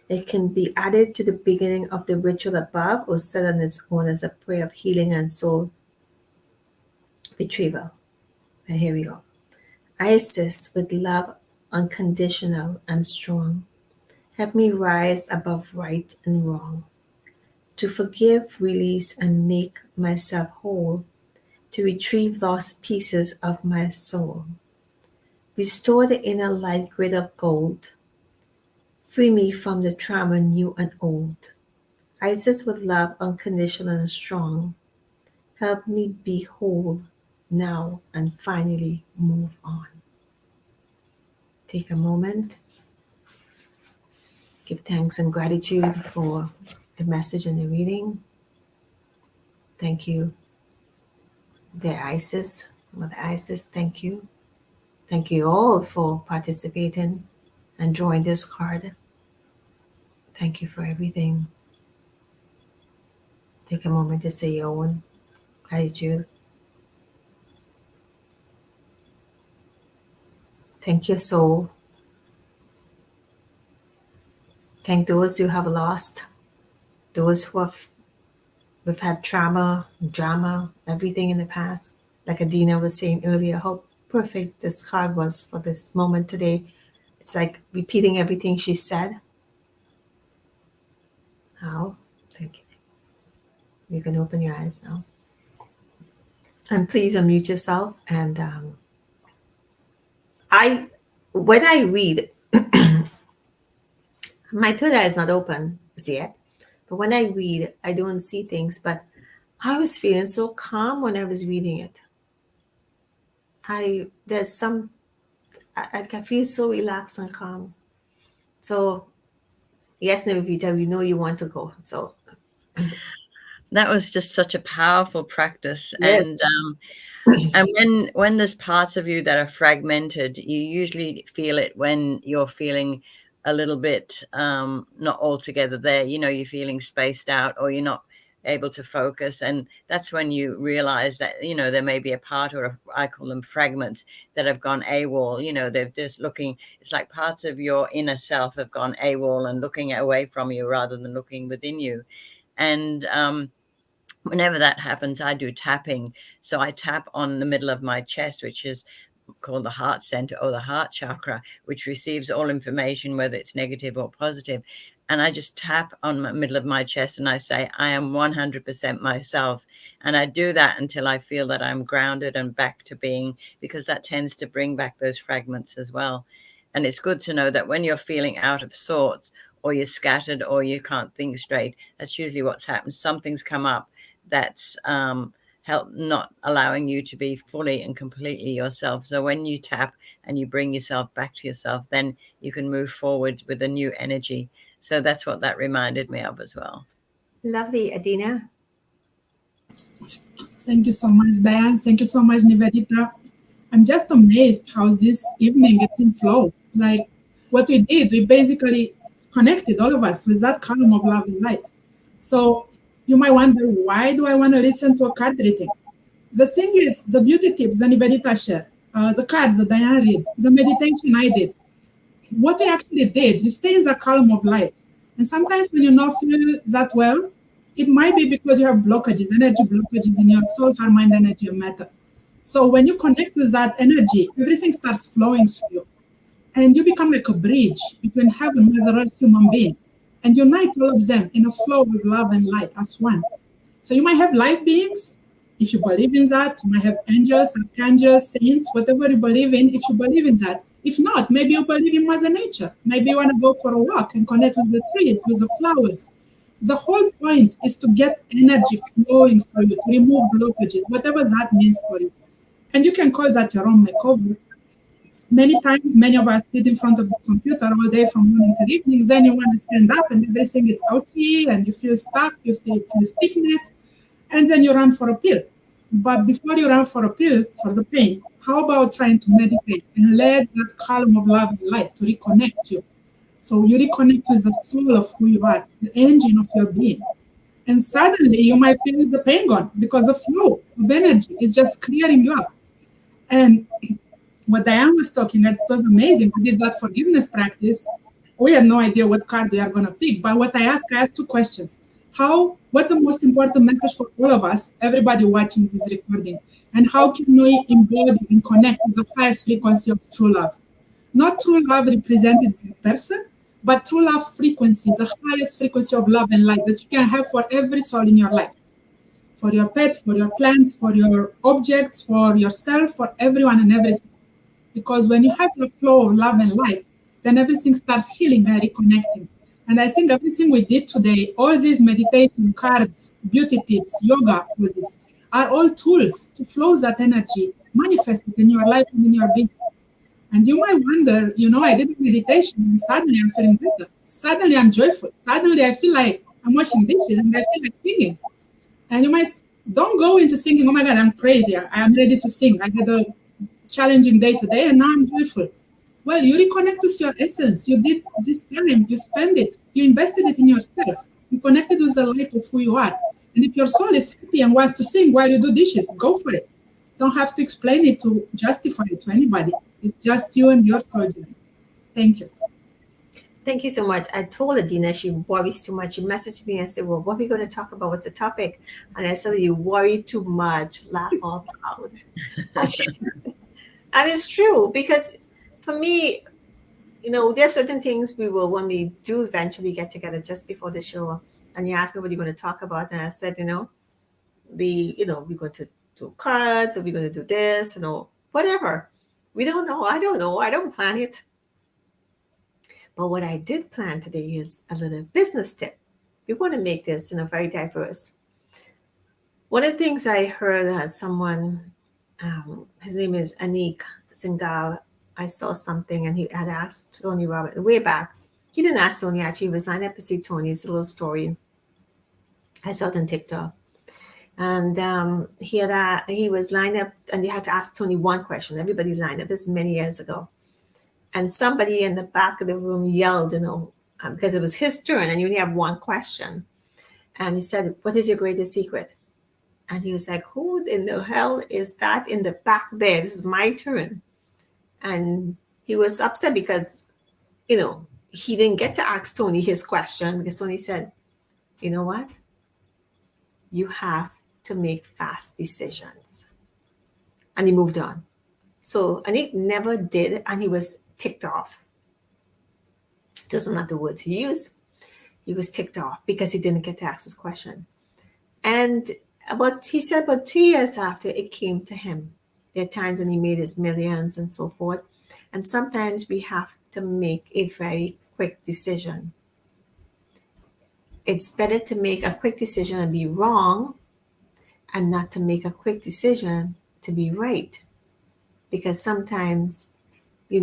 It can be added to the beginning of the ritual above or said on its own as a prayer of healing and soul retrieval. And here we go. Isis, with love unconditional and strong, help me rise above right and wrong, to forgive, release, and make myself whole, to retrieve lost pieces of my soul. Restore the inner light grid of gold. Free me from the trauma new and old. Isis with love unconditional and strong. Help me be whole now and finally move on. Take a moment. Give thanks and gratitude for the message and the reading. Thank you, dear Isis. Mother Isis, thank you. Thank you all for participating and drawing this card. Thank you for everything. Take a moment to say your own gratitude. Thank your soul. Thank those who have lost, those who we've had trauma, drama, everything in the past. Like Adina was saying earlier, how perfect this card was for this moment today. It's like repeating everything she said. Oh, thank you. You can open your eyes now. And please unmute yourself. And when I read, my third eye is not open as yet. But when I read, I don't see things. But I was feeling so calm when I was reading it. I can feel so relaxed and calm. So, yes, Nivedita, we know you want to go. So that was just such a powerful practice. Yes. And And when there's parts of you that are fragmented, you usually feel it when you're feeling a little bit not altogether there. You're feeling spaced out, or you're not able to focus, and that's when you realize that there may be a part, or I call them fragments, that have gone AWOL. They're just looking. It's like parts of your inner self have gone AWOL and looking away from you rather than looking within you. And whenever that happens, I do tapping. So I tap on the middle of my chest, which is called the heart center, or the heart chakra, which receives all information, whether it's negative or positive. And I just tap on the middle of my chest and I say, I am 100% myself. And I do that until I feel that I'm grounded and back to being, because that tends to bring back those fragments as well. And it's good to know that when you're feeling out of sorts, or you're scattered, or you can't think straight, that's usually what's happened. Something's come up that's help not allowing you to be fully and completely yourself. So when you tap and you bring yourself back to yourself, then you can move forward with a new energy. So that's what that reminded me of as well. Lovely, Adina. Thank you so much, Dianne. Thank you so much, Nivedita. I'm just amazed how this evening it's in flow. Like what we did, we basically connected all of us with that column of love and light. So you might wonder, why do I want to listen to a card reading? The thing is, the beauty tips the Nivedita shared, the cards that Dianne read, the meditation I did, what we actually did, you stay in the column of light. And sometimes when you not feel that well, it might be because you have blockages, energy blockages in your soul, heart, mind, energy, and matter. So when you connect with that energy, everything starts flowing through you. And you become like a bridge between heaven and the earth human being, and unite all of them in a flow of love and light as one. So you might have light beings, if you believe in that. You might have angels, archangels, saints, whatever you believe in, if you believe in that. If not, maybe you believe in Mother Nature. Maybe you want to go for a walk and connect with the trees, with the flowers. The whole point is to get energy flowing through you, to remove blockages, whatever that means for you. And you can call that your own makeover. Many times, many of us sit in front of the computer all day from morning till evening. Then you want to stand up and everything is ouchy and you feel stuck, you feel stiffness, and then you run for a pill. But before you run for a pill for the pain, how about trying to meditate and let that column of love and light to reconnect you? So you reconnect with the soul of who you are, the engine of your being. And suddenly you might feel the pain gone because the flow of energy is just clearing you up. And what Dianne was talking about, it was amazing. We did that forgiveness practice. We had no idea what card we are going to pick. But what I asked two questions. What's the most important message for all of us, everybody watching this recording? And how can we embody and connect with the highest frequency of true love? Not true love represented by a person, but true love frequency, the highest frequency of love and light that you can have for every soul in your life. For your pet, for your plants, for your objects, for yourself, for everyone and everything. Because when you have the flow of love and light, then everything starts healing and reconnecting. And I think everything we did today, all these meditation cards, beauty tips, yoga poses, are all tools to flow that energy, manifest it in your life and in your being. And you might wonder, I did meditation and suddenly I'm feeling better. Suddenly I'm joyful. Suddenly I feel like I'm washing dishes and I feel like singing. And you might don't go into thinking, oh my God, I'm crazy. I am ready to sing. I had a challenging day today and now I'm joyful. Well, you reconnect with your essence. You did this time, you spend it, you invested it in yourself. You connected with the light of who you are. And if your soul is happy and wants to sing while you do dishes, go for it. Don't have to explain it to justify it to anybody. It's just you and your soul journey. Thank you. Thank you so much. I told Adina she worries too much. She messaged me and said, well, what are we going to talk about? What's the topic? And I said, you worry too much. Laugh out loud. And it's true, because for me, there's certain things when we do eventually get together just before the show, and you ask me what you're going to talk about, and I said, we're going to do cards, or we're going to do this, whatever. We don't know. I don't know. I don't plan it. But what I did plan today is a little business tip. We want to make this, very diverse. One of the things I heard someone, his name is Anik Singhal, I saw something and he had asked Tony Robbins way back. He didn't ask Tony, actually, he was lining up to see Tony's little story. I saw it on TikTok. And he was lined up, and you had to ask Tony one question. Everybody lined up. This is many years ago, and somebody in the back of the room yelled, because it was his turn, and you only have one question. And he said, "What is your greatest secret?" And he was like, "Who in the hell is that in the back there? This is my turn." And he was upset because, he didn't get to ask Tony his question, because Tony said, "You know what? You have to make fast decisions." And he moved on. So Anik never did, and he was ticked off. Those are not the words he used. He was ticked off because he didn't get to ask his question. And he said about 2 years after, it came to him. There are times when he made his millions and so forth. And sometimes we have to make a very quick decision. It's better to make a quick decision and be wrong, and not to make a quick decision to be right. Because sometimes, you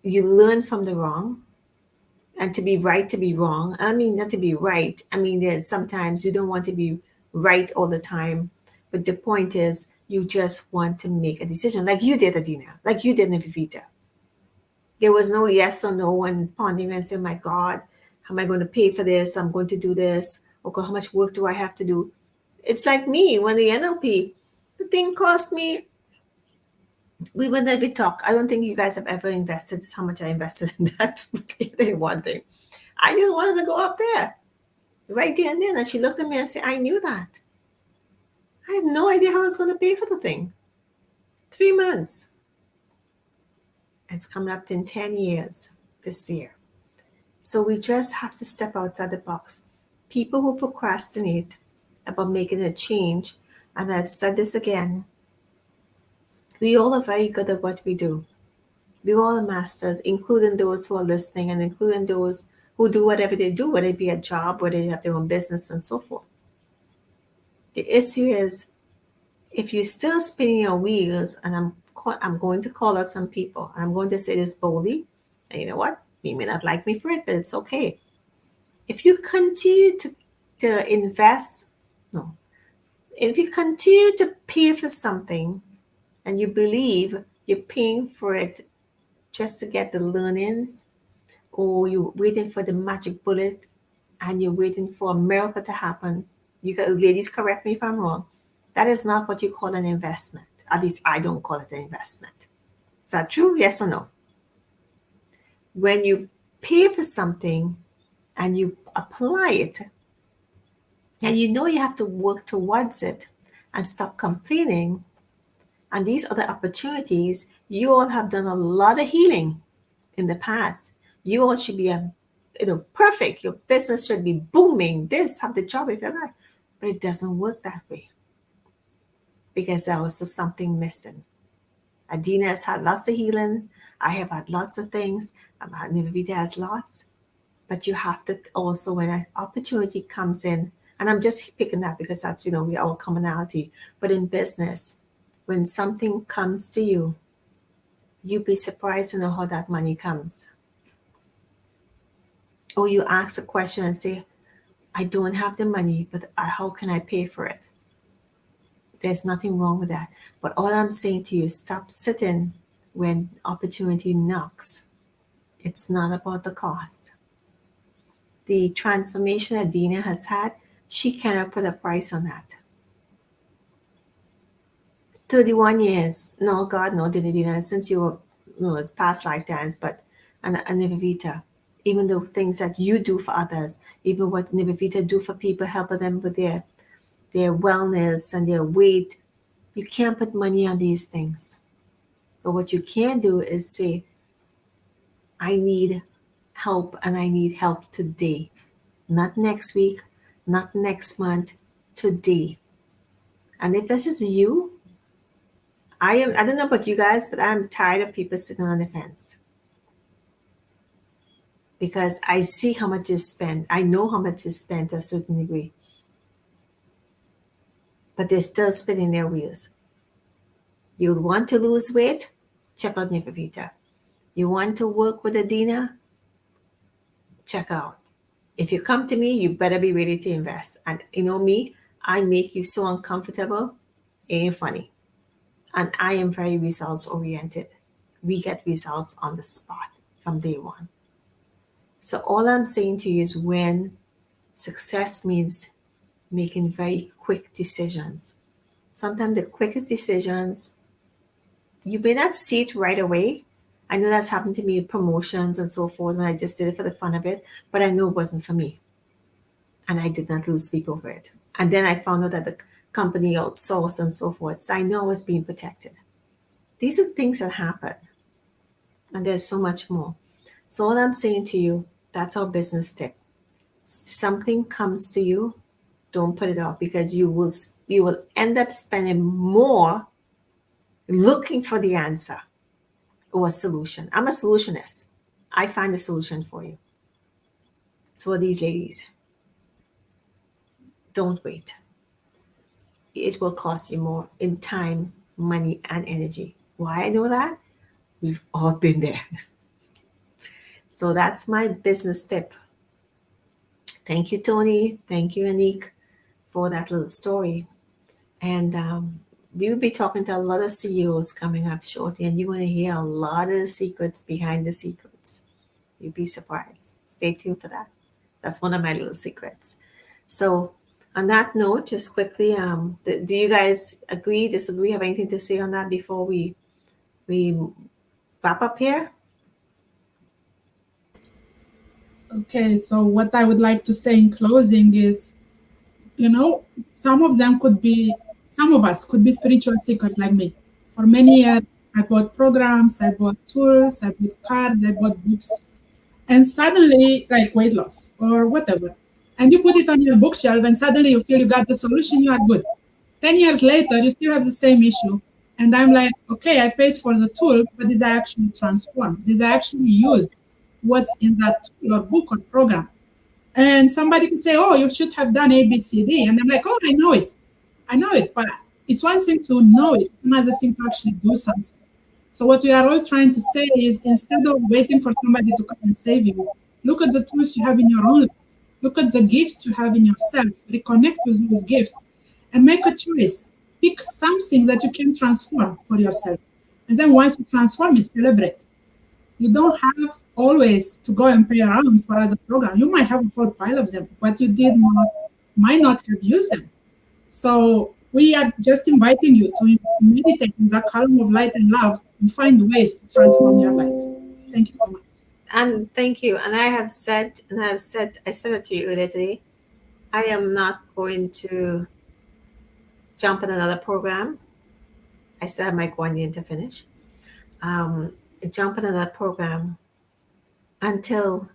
learn from the wrong, and to be right, to be wrong. I mean, not to be right. I mean, there's sometimes you don't want to be right all the time. But the point is, you just want to make a decision, like you did, Adina, like you did, Nivedita. There was no yes or no and pondering and saying, "My God, how am I going to pay for this? I'm going to do this. Okay, how much work do I have to do?" It's like me when the NLP, the thing cost me. We will never talk. I don't think you guys have ever invested how much I invested in that. But one thing, I just wanted to go up there, right there and then. And she looked at me and said, "I knew that. I had no idea how I was going to pay for the thing. 3 months. It's coming up in 10 years this year." So we just have to step outside the box. People who procrastinate about making a change, and I've said this again, we all are very good at what we do. We all are masters, including those who are listening and including those who do whatever they do, whether it be a job, whether they have their own business and so forth. The issue is, if you're still spinning your wheels, and I'm going to call out some people, and I'm going to say this boldly, and you know what? You may not like me for it, but it's okay. If you continue to invest, no, if you continue to pay for something and you believe you're paying for it just to get the learnings, or you're waiting for the magic bullet and you're waiting for a miracle to happen, ladies, correct me if I'm wrong, that is not what you call an investment. At least I don't call it an investment. Is that true? Yes or no? When you pay for something and you apply it, and you have to work towards it and stop complaining, and these other opportunities, you all have done a lot of healing in the past. You all should be perfect. Your business should be booming. Have the job if you're not. But it doesn't work that way, because there was something missing. Adina has had lots of healing. I have had lots of things. Nivedita has lots. But you have to also, when an opportunity comes in, and I'm just picking that because that's, we are all commonality. But in business, when something comes to you, you'd be surprised to know how that money comes. Or you ask a question and say, "I don't have the money, but how can I pay for it?" There's nothing wrong with that. But all I'm saying to you is, stop sitting when opportunity knocks. It's not about the cost. The transformation Adina has had, she cannot put a price on that. 31 years. No, God, no, Adina, since you were, it's past lifetimes, but, and Nivedita, even the things that you do for others, even what Nivedita do for people, helping them with their wellness and their weight, you can't put money on these things. But what you can do is say, "I need help, and I need help today. Not next week, not next month, today." And if this is you, I don't know about you guys, but I'm tired of people sitting on the fence. Because I see how much is spent. I know how much is spent to a certain degree. But they're still spinning their wheels. You want to lose weight? Check out Nivedita. You want to work with Adina? Check out. If you come to me, you better be ready to invest. And you know me, I make you so uncomfortable, it ain't funny. And I am very results oriented. We get results on the spot from day one. So all I'm saying to you is when success means making very quick decisions. Sometimes the quickest decisions, you may not see it right away. I know that's happened to me with promotions and so forth when I just did it for the fun of it, but I know it wasn't for me. And I did not lose sleep over it. And then I found out that the company outsourced and so forth. So I know I was being protected. These are things that happen. And there's so much more. So all I'm saying to you, that's our business tip. Something comes to you, don't put it off, because you will end up spending more looking for the answer or a solution. I'm a solutionist. I find a solution for you. So these ladies, don't wait. It will cost you more in time, money, and energy. Why I know that? We've all been there. So that's my business tip. Thank you, Tony. Thank you, Anik, for that little story. And we will be talking to a lot of CEOs coming up shortly, and you're going to hear a lot of the secrets behind the secrets. You'd be surprised. Stay tuned for that. That's one of my little secrets. So on that note, just quickly, do you guys agree, disagree, have anything to say on that before we wrap up here? Okay, so what I would like to say in closing is, some of us could be spiritual seekers like me. For many years, I bought programs, I bought tools, I bought cards, I bought books, and suddenly, like weight loss or whatever, and you put it on your bookshelf, and suddenly you feel you got the solution, you are good. 10 years later, you still have the same issue. And I'm like, okay, I paid for the tool, but did I actually transform? Did I actually use what's in that tool or book or program? And somebody could say, oh, you should have done A, B, C, D. And I'm like, oh, I know it. But it's one thing to know it. It's another thing to actually do something. So what we are all trying to say is, instead of waiting for somebody to come and save you, look at the tools you have in your own life. Look at the gifts you have in yourself. Reconnect with those gifts and make a choice. Pick something that you can transform for yourself. And then once you transform it, celebrate. You don't have always to go and pay around for other programs. You might have a whole pile of them, but you might not have used them. So we are just inviting you to meditate in the column of light and love and find ways to transform your life. Thank you so much. And thank you. And I said it to you earlier today, I am not going to jump in another program. I still have my Guanyin to finish. Jump in another program until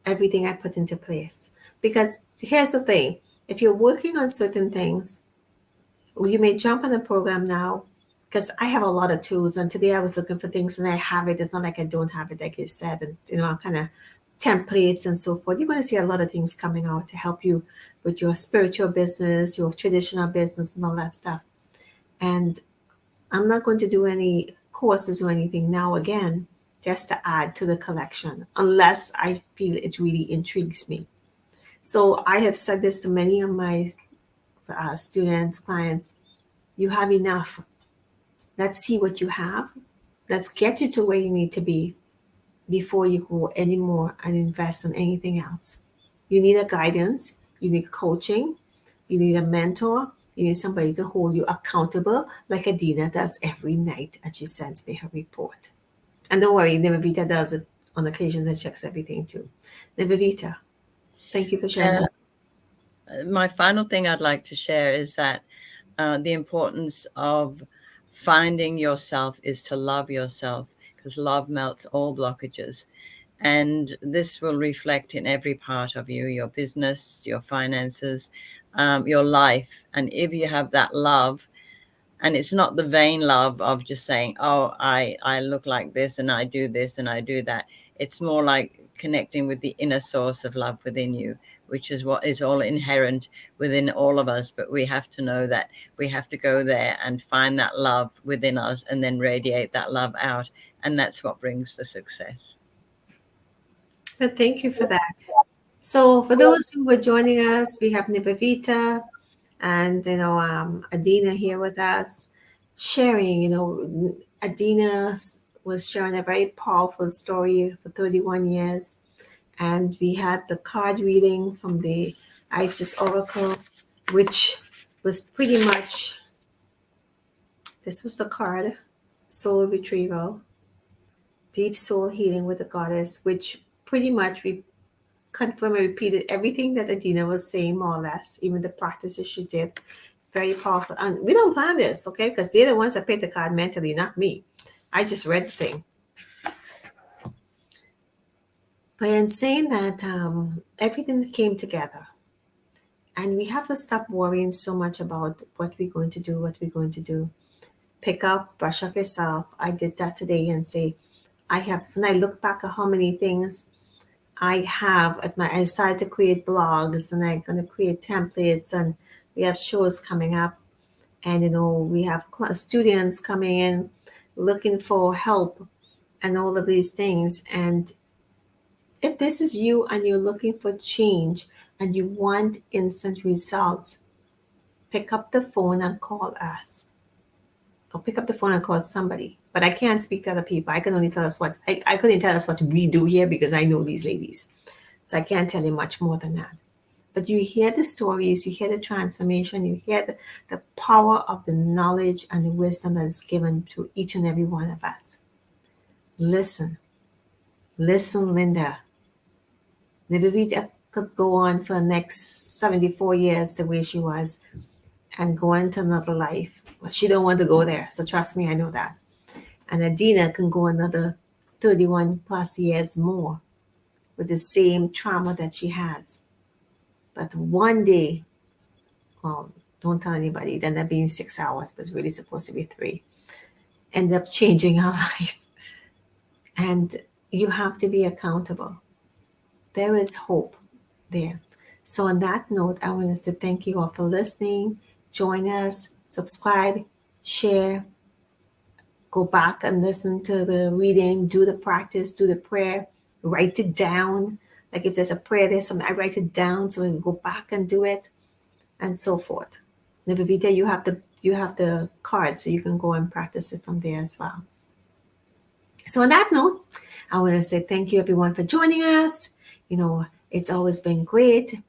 everything I put into place. Because here's the thing, if you're working on certain things, you may jump in a program now, because I have a lot of tools, and today I was looking for things and I have it. It's not like I don't have it, like you said, and I'm kind of templates and so forth. You're going to see a lot of things coming out to help you with your spiritual business, your traditional business, and all that stuff. And I'm not going to do any courses or anything now again, just to add to the collection, unless I feel it really intrigues me. So I have said this to many of my students, clients, you have enough. Let's see what you have. Let's get you to where you need to be before you go anymore and invest in anything else. You need a guidance, you need coaching, you need a mentor, you need somebody to hold you accountable, like Adina does every night, and she sends me her report. And don't worry, Nivedita does it on occasions and checks everything too. Nivedita, thank you for sharing. My final thing I'd like to share is that the importance of finding yourself is to love yourself, because love melts all blockages. And this will reflect in every part of you, your business, your finances, your life. And if you have that love, and it's not the vain love of just saying, oh, I look like this and I do this and I do that. It's more like connecting with the inner source of love within you, which is what is all inherent within all of us. But we have to know that we have to go there and find that love within us and then radiate that love out. And that's what brings the success. But thank you for that. So for those who were joining us, we have Nivedita, And, Adina here with us sharing, Adina was sharing a very powerful story for 31 years. And we had the card reading from the Isis Oracle, which was pretty much, this was the card, soul retrieval, deep soul healing with the goddess, which pretty much confirmed and repeated everything that Adina was saying, more or less, even the practices she did. Very powerful. And we don't plan this, okay? Because they're the ones that paid the card mentally, not me. I just read the thing. But in saying that, everything came together. And we have to stop worrying so much about what we're going to do. Pick up, brush up yourself. I did that today and say, when I look back at how many things I have I started to create blogs, and I'm going to create templates, and we have shows coming up, and we have students coming in looking for help and all of these things. And if this is you and you're looking for change and you want instant results, pick up the phone and call us, or pick up the phone and call somebody. But I can't speak to other people. I can only tell us I couldn't tell us what we do here, because I know these ladies. So I can't tell you much more than that. But you hear the stories, you hear the transformation, you hear the power of the knowledge and the wisdom that is given to each and every one of us. Listen, Linda. Nivedita could go on for the next 74 years the way she was and go into another life. But she don't want to go there. So trust me, I know that. And Adina can go another 31 plus years more with the same trauma that she has. But one day, well, don't tell anybody, it ended up being 6 hours, but it's really supposed to be 3, end up changing her life. And you have to be accountable. There is hope there. So on that note, I want to say thank you all for listening. Join us, subscribe, share, go back and listen to the reading, do the practice, do the prayer, write it down. Like if there's a prayer, there's something, I write it down so I can go back and do it, and so forth. Nivedita, you have the card, so you can go and practice it from there as well. So on that note, I want to say thank you everyone for joining us. It's always been great.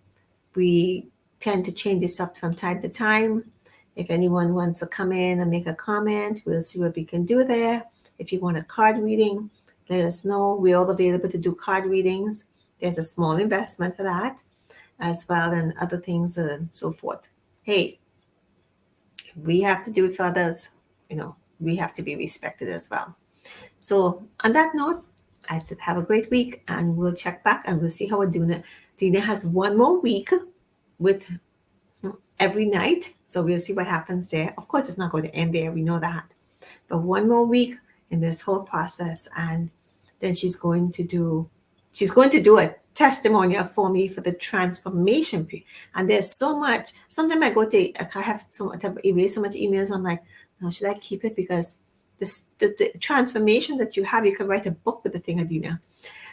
We tend to change this up from time to time. If anyone wants to come in and make a comment, we'll see what we can do there. If you want a card reading, let us know. We're all available to do card readings. There's a small investment for that as well, and other things and so forth. Hey, we have to do it for others. We have to be respected as well. So on that note, I said have a great week, and we'll check back and we'll see how we're doing it. Dina has one more week with every night. So we'll see what happens there. Of course, it's not going to end there. We know that. But one more week in this whole process. And then she's going to do a testimonial for me for the transformation. And there's so much. Sometimes I have erase so much emails. I'm like, no, should I keep it? Because the transformation that you have, you can write a book with the thing, Adina.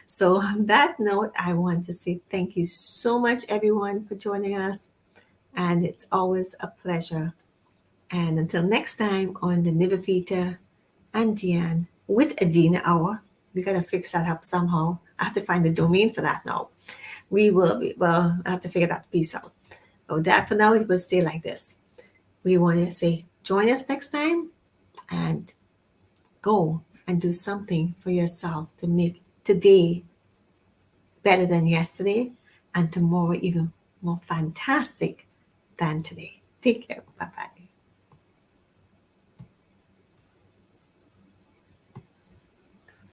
So on that note, I want to say thank you so much, everyone, for joining us. And it's always a pleasure. And until next time on the Nivedita and Dianne with Adina Hour, we got to fix that up somehow. I have to find the domain for that now. I have to figure that piece out. Oh, that for now, it will stay like this. We want to say, join us next time and go and do something for yourself to make today better than yesterday and tomorrow even more fantastic than today. Take care. Bye-bye.